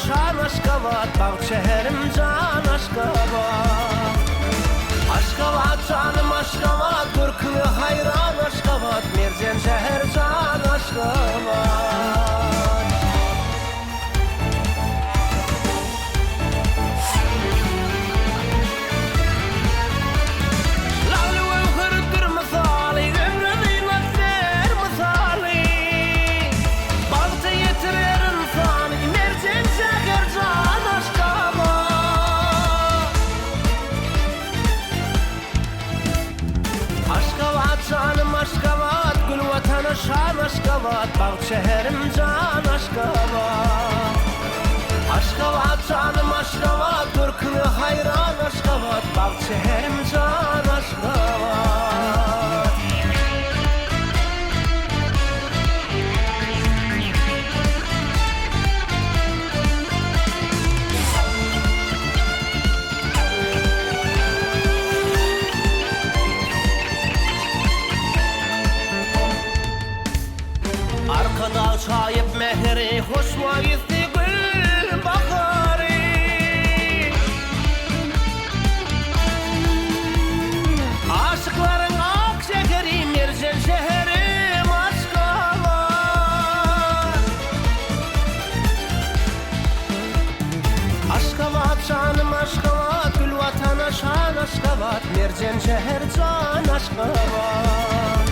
şan Aşgabat, bağ şehrim can Aşgabat. Aşgabat canım Aşgabat, Gürkünü hayran Aşgabat, Merjen şehir can Aşgabat. Canım Aşgabat, gül vatanı şan Aşgabat, bağ şehrim can Aşgabat. Aşgabat canım Aşgabat, Gürkünü hayran Aşgabat, bağ şehrim can Aşgabat. Arkada çayıp mehri, hoşma gitti gül baharı. Aşıkların ak şekeri, Merjen şehrim Aşgabat. Aşgabat canım Aşgabat, gül vatana şan Aşgabat, Merjen şehir can Aşgabat.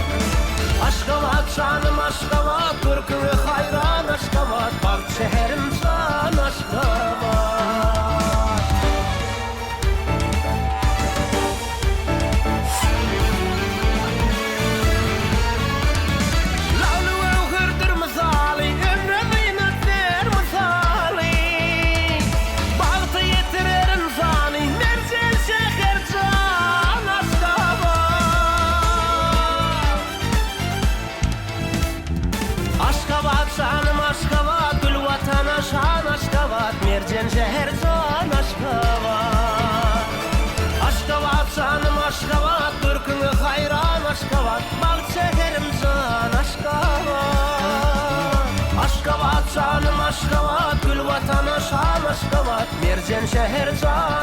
Aşgabat canım Aşgabat, Gürkünü hayran Aşgabat, bağ şehrim can Aşgabat. Lavlı evhirdir misali, ömrü kıymetler misali. Bağıtı yetirir insani, Merjen şehir can Aşgabat. Aşgabat canım Aşgabat, gül vatana şan Aşgabat, Merjen şehir can Aşgabat. Aşgabat canım Aşgabat, Gürkünü hayran Aşgabat, bağ şehrim can Aşgabat. Aşgabat canım Aşgabat, gül vatana şan Aşgabat, Merjen şehir can